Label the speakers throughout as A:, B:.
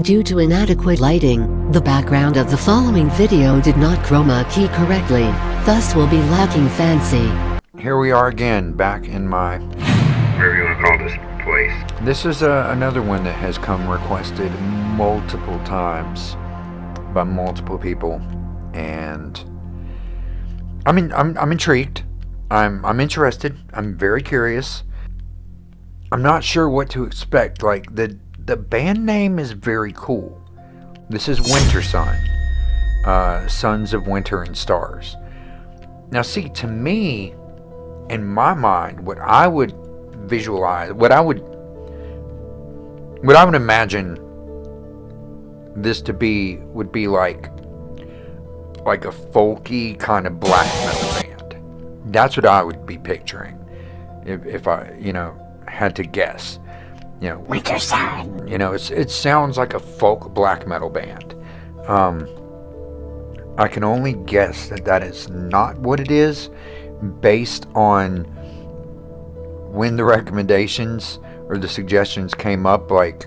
A: Due to inadequate lighting, the background of the following video did not chroma key correctly, thus will be lacking fancy.
B: Here we are again, back in my... whatever you want to call this place. This is another one that has come requested multiple times by multiple people, and I'm intrigued. I'm interested. I'm very curious. I'm not sure what to expect. Like the band name is very cool. This is Wintersun, Sons of Winter and Stars. Now, see, to me, in my mind, what I would visualize, what I would imagine this to be would be like a folky kind of black metal band. That's what I would be picturing if I, had to guess. Wintersun. It sounds like a folk black metal band. I can only guess that is not what it is, based on when the recommendations or the suggestions came up, like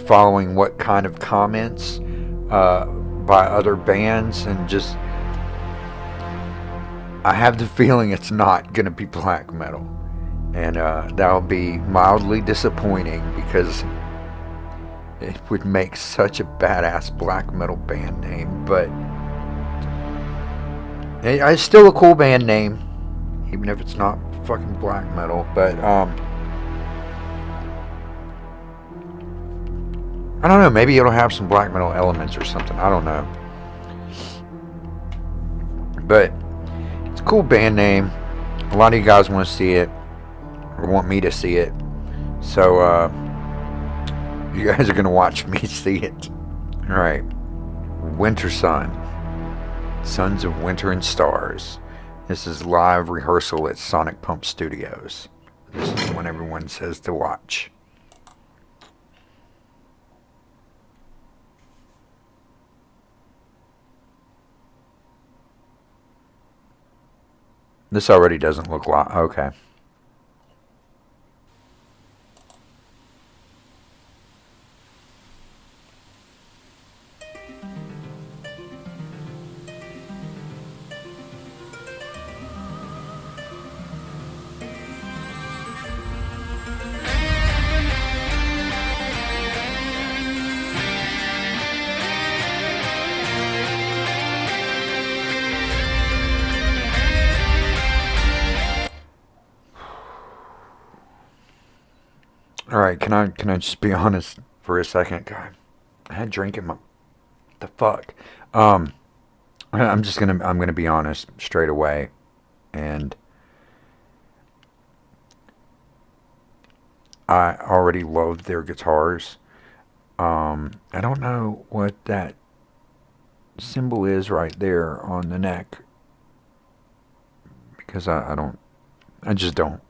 B: following what kind of comments by other bands, and just I have the feeling it's not gonna be black metal, and that'll be mildly disappointing because it would make such a badass black metal band name. But it's still a cool band name, even if it's not fucking black metal. But I don't know, maybe it'll have some black metal elements or something, I don't know. But it's a cool band name. A lot of you guys want to see it, or want me to see it. So you guys are going to watch me see it. Alright. Wintersun, Sons of Winter and Stars. This is live rehearsal at Sonic Pump Studios. This is the one everyone says to watch. This already doesn't look live. Okay. Alright, can I just be honest for a second? God, I had drink in my... the fuck? I'm gonna be honest straight away. And I already loved their guitars. I don't know what that symbol is right there on the neck, because I just don't.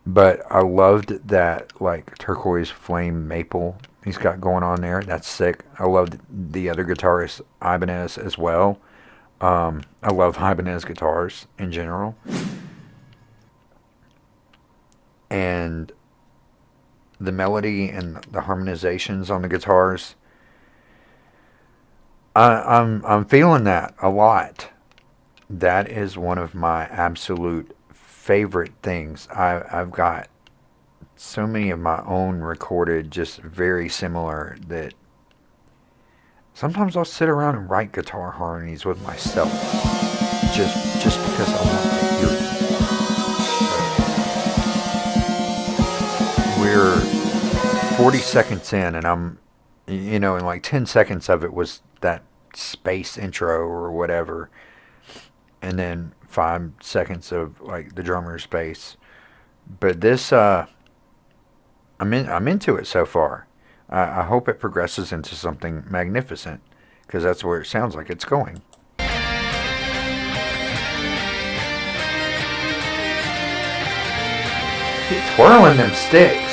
B: But I loved that, like, turquoise flame maple he's got going on there. That's sick. I loved the other guitarist, Ibanez, as well. I love Ibanez guitars in general. And the melody and the harmonizations on the guitars, I'm feeling that a lot. That is one of my absolute favorite things. I've got so many of my own recorded, just very similar, that sometimes I'll sit around and write guitar harmonies with myself, just because I want to hear it. We're 40 seconds in, and I'm, and like 10 seconds of it was that space intro or whatever, and then 5 seconds of like the drummer's bass. But this, I'm into it so far. I hope it progresses into something magnificent, because that's where it sounds like it's going. He's twirling them sticks.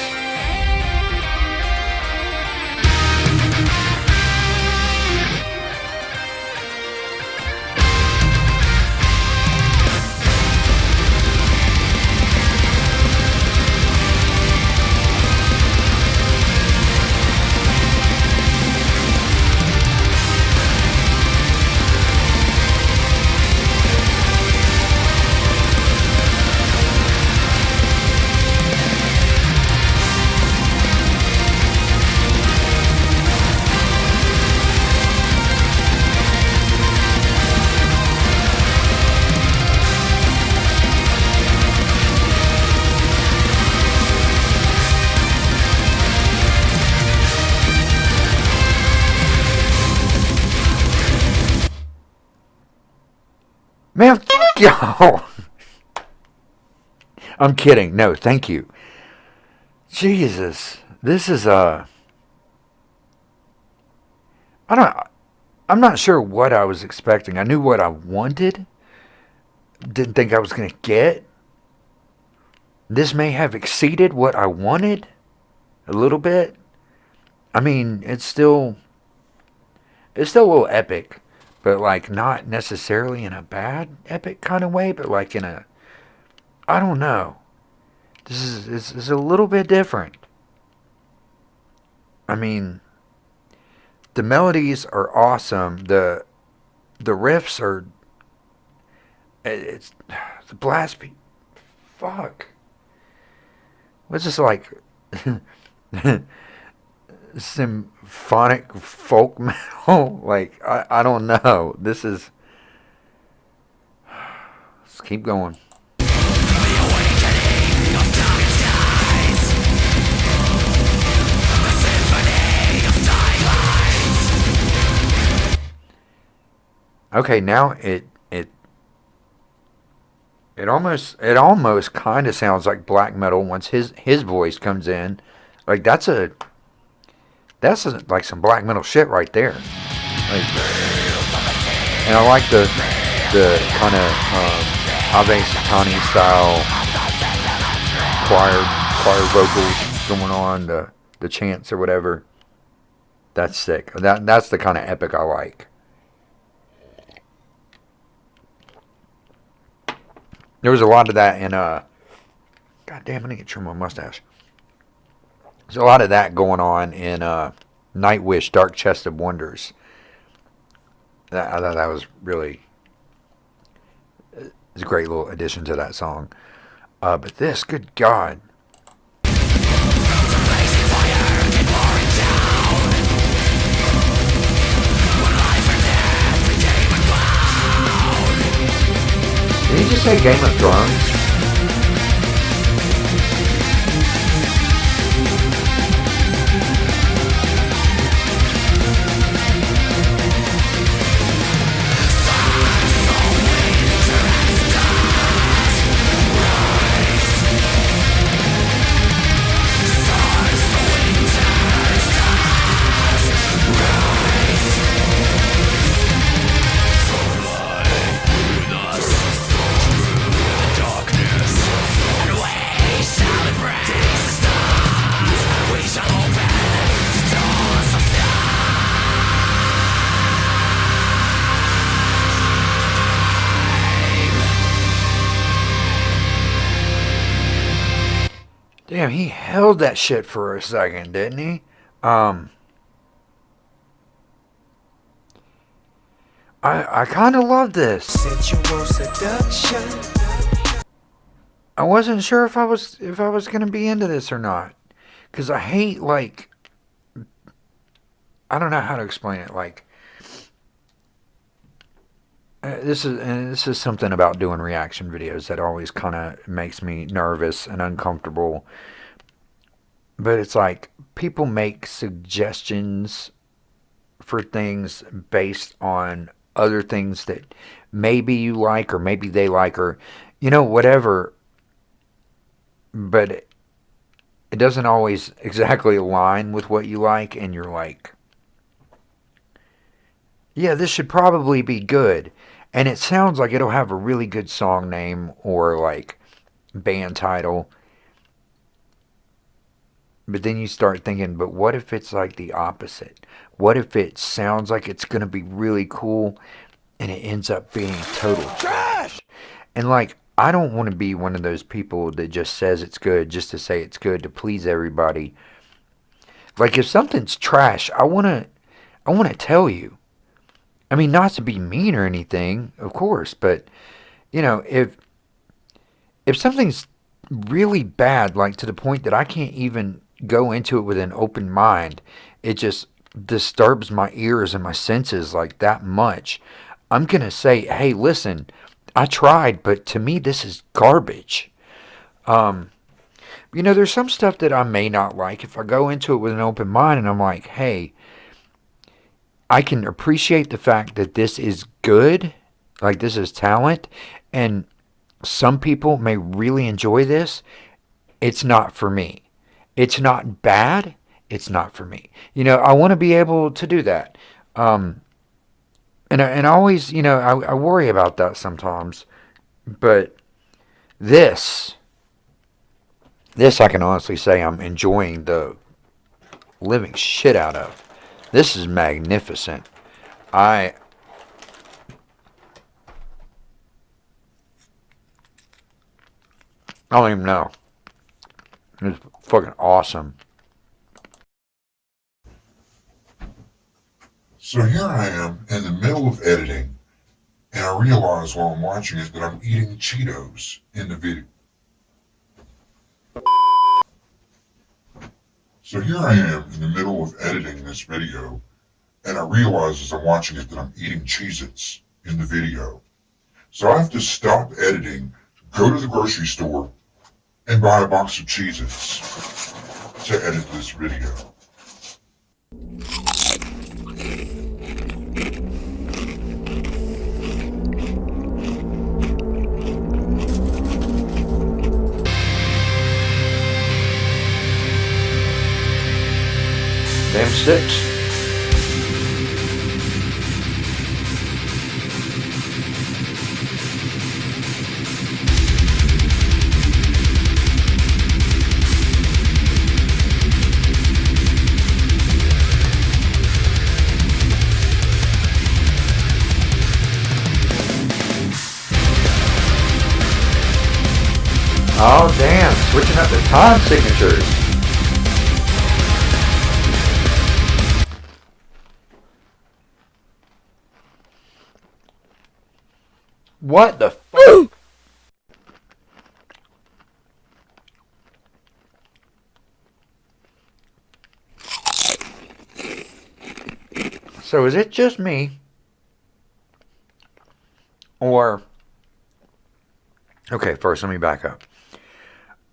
B: Man, fuck y'all. I'm kidding. No, thank you. Jesus. This is I'm not sure what I was expecting. I knew what I wanted. Didn't think I was going to get. This may have exceeded what I wanted a little bit. I mean, it's still a little epic, but like not necessarily in a bad epic kind of way, but like in a, I don't know. This is a little bit different. I mean, the melodies are awesome. The riffs are, it's the blast beat. Fuck. What's this like? Symphonic folk metal? Like, I don't know. This is... Let's keep going. Okay, now it almost kind of sounds like black metal once his voice comes in. Like that's like some black metal shit right there. Like, and I like the kind of Ave Satani style choir vocals going on, the chants or whatever. That's sick. That's the kind of epic I like. There was a lot of that in God damn, I need to trim my mustache. There's a lot of that going on in Nightwish, Dark Chest of Wonders. I thought that was really, it's a great little addition to that song. But this, good God. Did he just say Game of Thrones? Damn, he held that shit for a second, didn't he? I kind of love this. Sensual seduction. I wasn't sure if I was gonna be into this or not, cause I hate, like, I don't know how to explain it. Like, this is something about doing reaction videos that always kind of makes me nervous and uncomfortable. But it's like people make suggestions for things based on other things that maybe you like or maybe they like or, you know, whatever. But it doesn't always exactly align with what you like, and you're like, yeah, this should probably be good. And it sounds like it'll have a really good song name or like band title. But then you start thinking, but what if it's like the opposite? What if it sounds like it's going to be really cool and it ends up being total trash? And like, I don't want to be one of those people that just says it's good just to say it's good to please everybody. Like, if something's trash, I want to tell you. I mean, not to be mean or anything, of course, but, you know, if something's really bad, like to the point that I can't even go into it with an open mind, it just disturbs my ears and my senses like that much, I'm going to say, hey, listen, I tried, but to me, this is garbage. You know, there's some stuff that I may not like. If I go into it with an open mind and I'm like, hey, I can appreciate the fact that this is good, Like, this is talent, and some people may really enjoy this. It's not for me. It's not bad. It's not for me. I want to be able to do that. And I always, I worry about that sometimes. But this I can honestly say I'm enjoying the living shit out of. This is magnificent. I don't even know. It's fucking awesome.
C: So here I am in the middle of editing, and I realize while I'm watching it that I'm eating Cheetos in the video. So here I am in the middle of editing this video, and I realize as I'm watching it that I'm eating Cheez-Its in the video. So I have to stop editing, go to the grocery store, and buy a box of Cheez-Its to edit this video.
B: Damn six. Oh damn, switching up the time signatures. What the fuck? So is it just me? Or... Okay, first let me back up.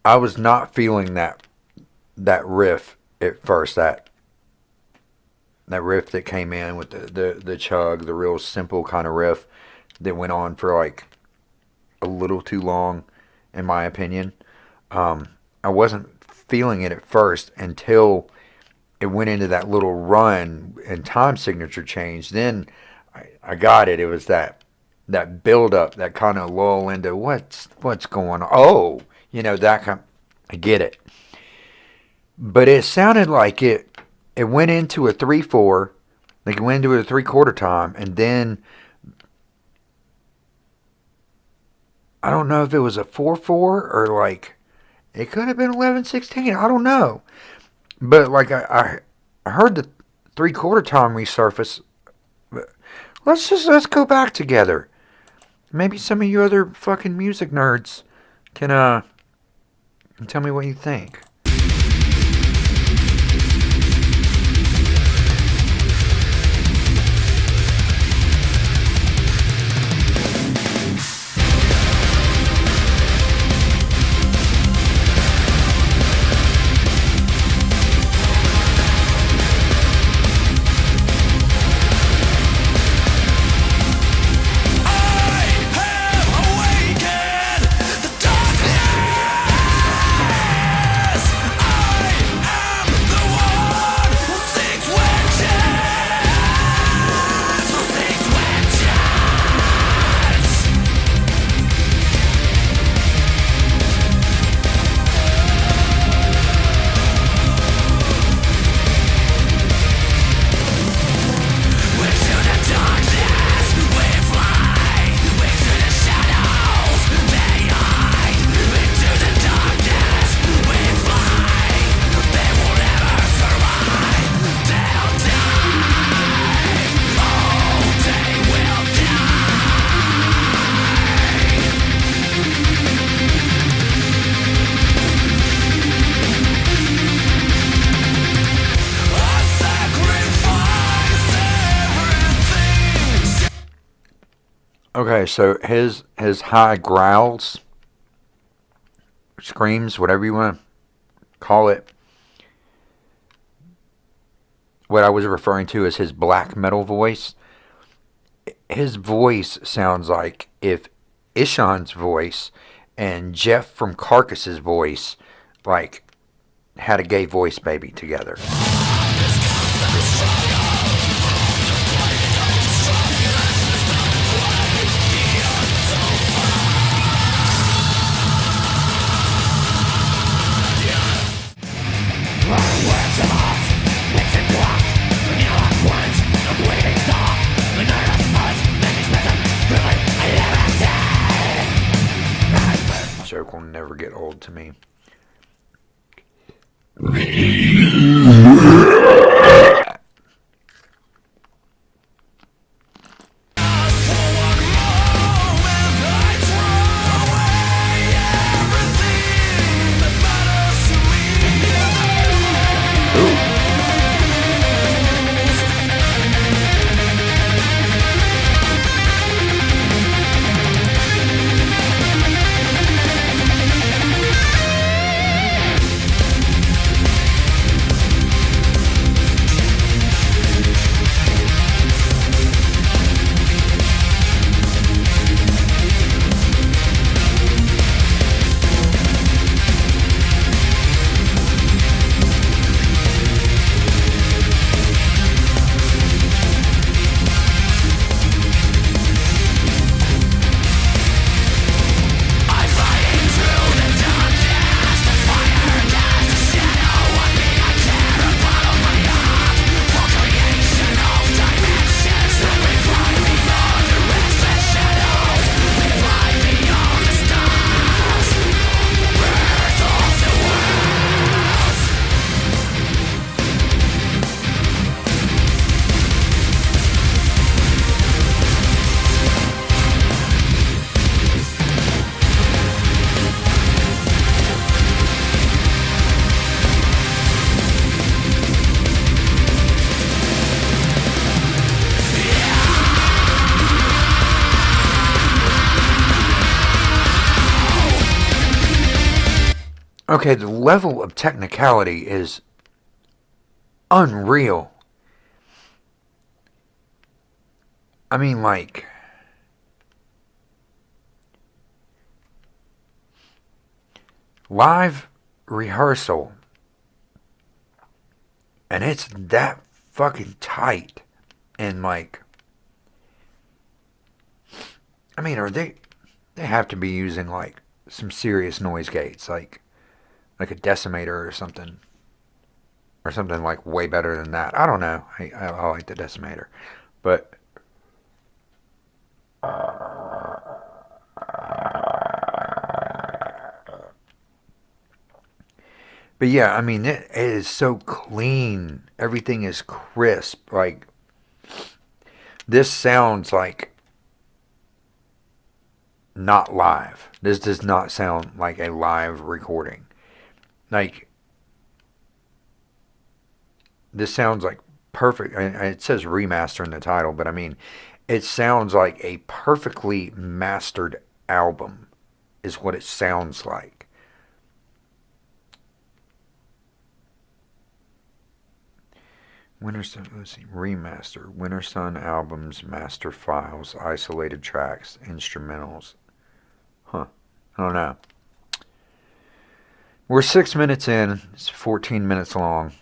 B: I was not feeling that riff at first, that riff that came in with the chug, the real simple kind of riff that went on for like a little too long, in my opinion. I wasn't feeling it at first until it went into that little run and time signature change. Then I got it. It was that build up, that kind of lull into what's going on. Oh, that kind. I get it. But it sounded like it went into a 3/4, like it went into a 3/4 time, and then I don't know if it was a 4/4 or like it could have been 11/16. I don't know. But like I heard the 3/4 time resurface. Let's go back together. Maybe some of you other fucking music nerds can tell me what you think. Okay, so his high growls, screams, whatever you want to call it, what I was referring to as his black metal voice, his voice sounds like if Ishan's voice and Jeff from Carcass's voice, like, had a gay voice baby together. Joke will never get old to me. Okay, the level of technicality is unreal. I mean, like, live rehearsal, and it's that fucking tight, and like, I mean, they have to be using like some serious noise gates, like a decimator or something like way better than that. I don't know. I like the decimator, but yeah, I mean, it is so clean. Everything is crisp. Like, this sounds like not live. This does not sound like a live recording. Like, this sounds like perfect. And it says remaster in the title, but I mean, it sounds like a perfectly mastered album is what it sounds like. Wintersun, let's see, remaster. Wintersun albums, master files, isolated tracks, instrumentals. Huh. I don't know. We're 6 minutes in. It's 14 minutes long.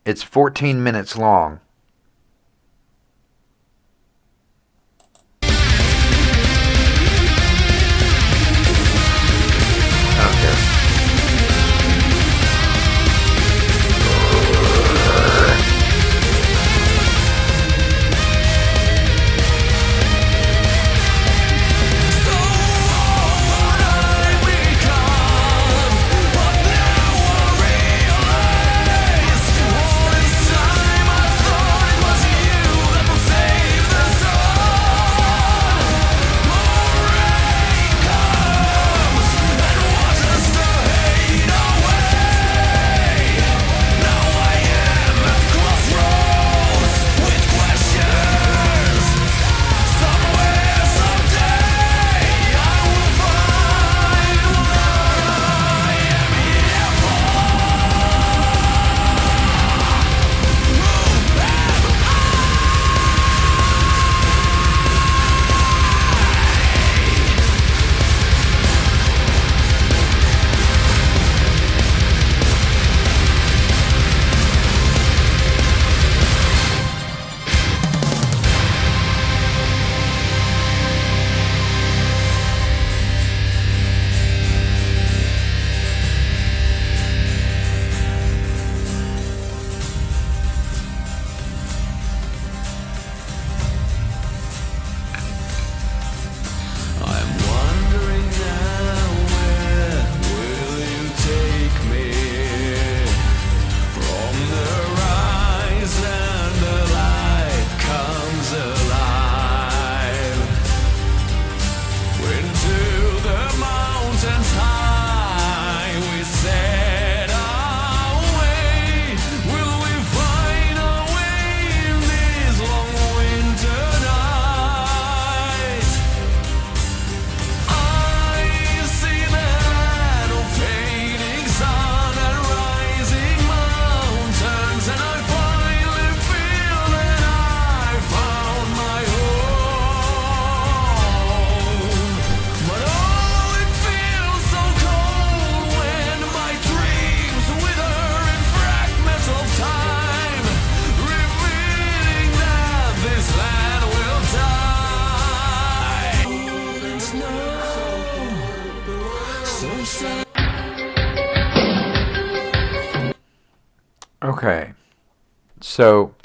B: It's 14 minutes long. I don't care. Okay. So,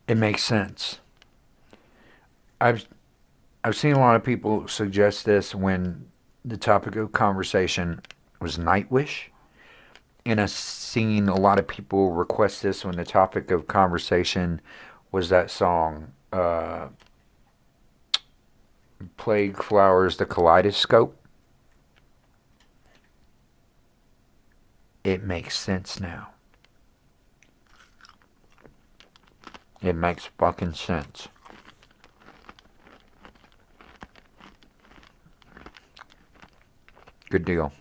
B: it makes sense. I've seen a lot of people suggest this when the topic of conversation was Nightwish. And I've seen a lot of people request this when the topic of conversation was that song, Plague Flowers, the Kaleidoscope. It makes sense now. It makes fucking sense. Good deal.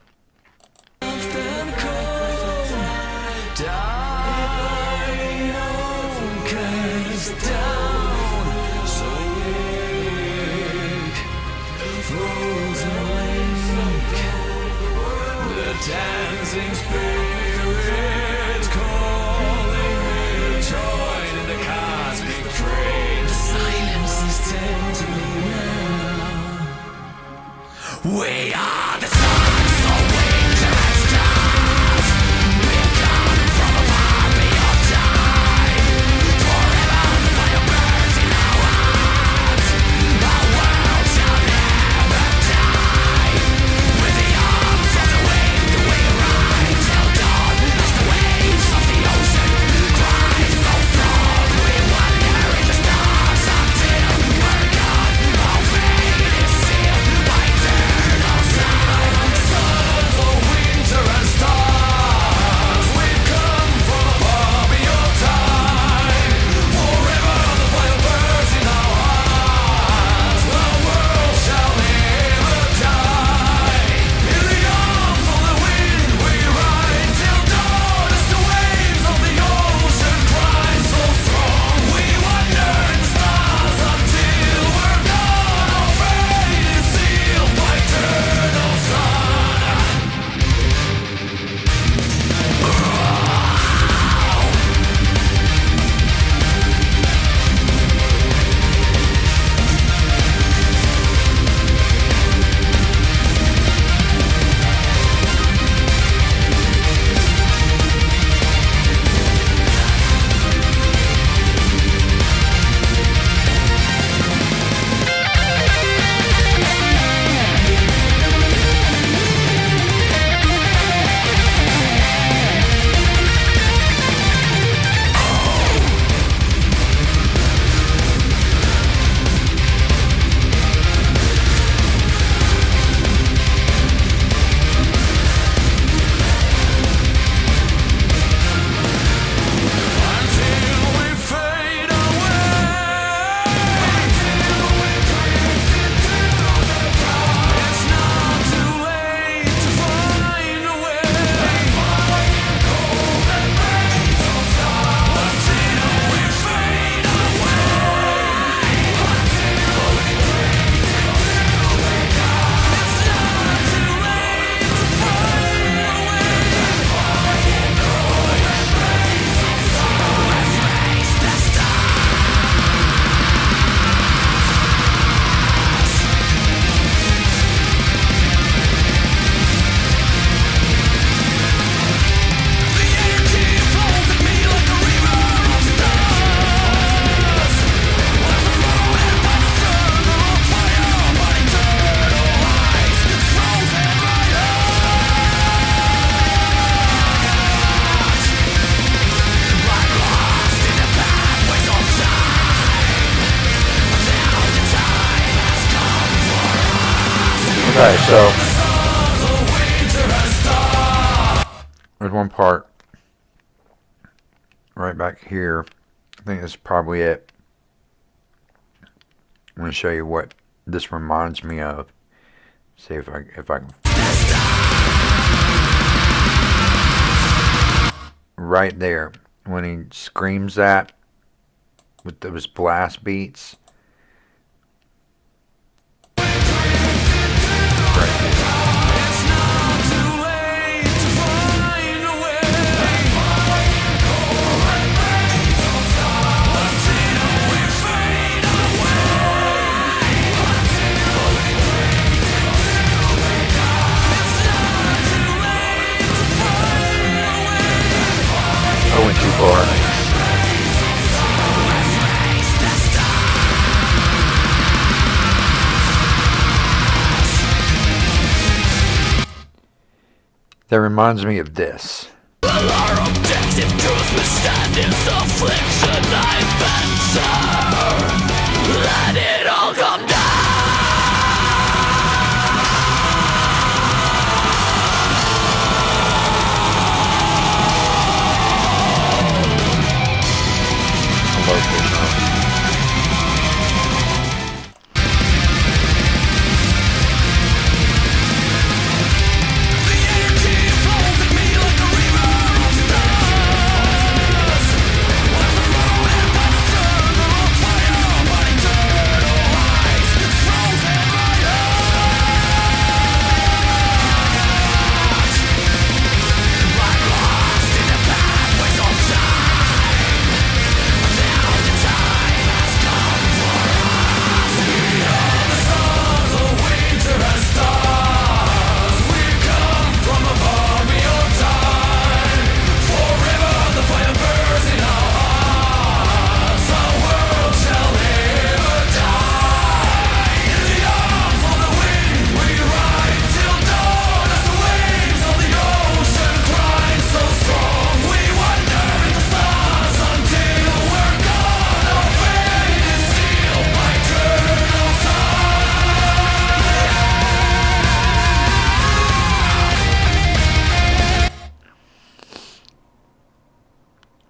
D: Dancing spirits calling me, join in the cosmic train. The silence is tender. We are the sons of winter and stars. We come from afar beyond time. Forever the fire burns in our hearts. Our world shall never die. With the arms of the wind we ride till dawn. As the waves of the ocean cry so strong. We wander in the stars until we're gone. Our fate is sealed by eternal sun. Sons of winter and stars, we've come from afar beyond time. Forever the fire burns in our hearts. Our world shall never die. In the arms of the wind we ride till dawn. As the waves of the ocean cry so strong. We wander in the stars until we're gone. Our fate is sealed by eternal sun. Until we fade away. It's not too late to find a way. Until we fade the energy flows in me like a river of stars. Surrounded by the circle of fire, by eternal lights, frozen right like lost in the pathways of time. Now the time has come for us.
B: Okay, so
D: Sons of winter and stars.
B: there's one part right back here. I think that's probably it. I'm going to show you what this reminds me of. See if I can. Right there, when he screams that with those blast beats. Right here.
D: It's not too late to find a way. Until we fade away.
B: that reminds me of this.
D: Our objective truth withstand its affliction, I venture. Let it all come down.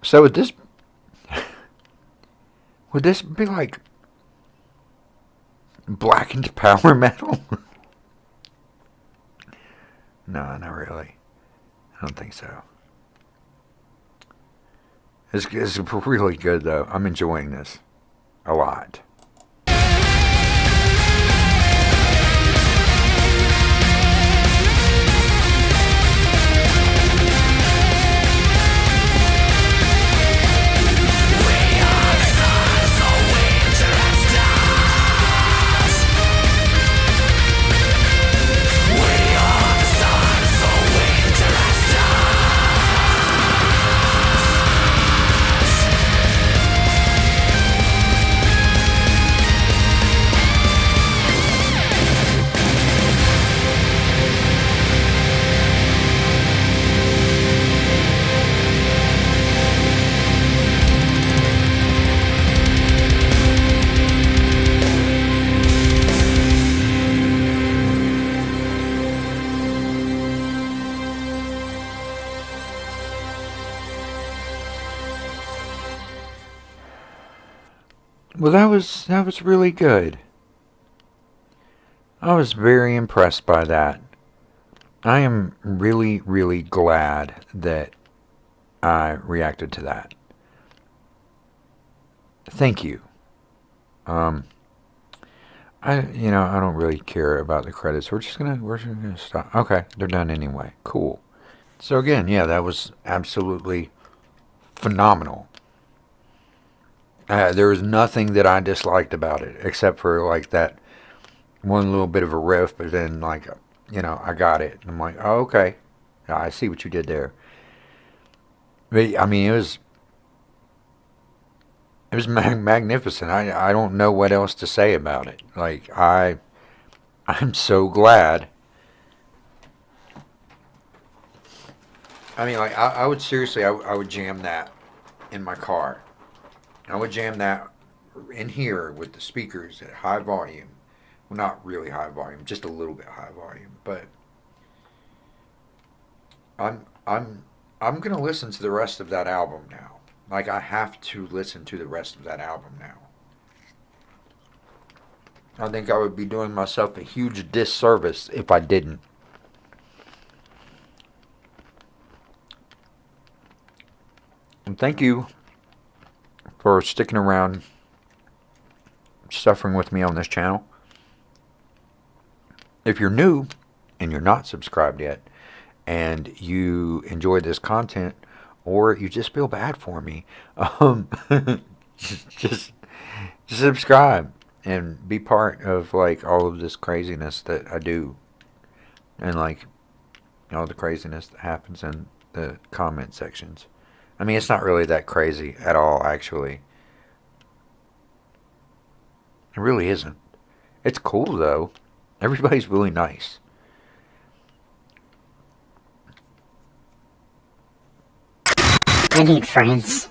B: So would this be like blackened power metal? No, not really. I don't think so. It's really good though. I'm enjoying this a lot. Well, that was really good. I was very impressed by that. I am really, really glad that I reacted to that. Thank you. I don't really care about the credits. We're just gonna stop. Okay, they're done anyway. Cool. So again, yeah, that was absolutely phenomenal. There was nothing that I disliked about it, except for like that one little bit of a riff, but then like, I got it. I'm like, oh, okay. I see what you did there. But, I mean, it was magnificent. I don't know what else to say about it. Like, I'm so glad. I mean, like, I would seriously, I would jam that in my car. I would jam that in here with the speakers at high volume. Well, not really high volume, just a little bit high volume. But I'm gonna listen to the rest of that album now. Like, I have to listen to the rest of that album now. I think I would be doing myself a huge disservice if I didn't. And thank you for sticking around, suffering with me on this channel. If you're new and you're not subscribed yet, and you enjoy this content, or you just feel bad for me, just subscribe and be part of like all of this craziness that I do, and like all the craziness that happens in the comment sections. I mean, it's not really that crazy at all, actually. It really isn't. It's cool, though. Everybody's really nice.
E: I need friends.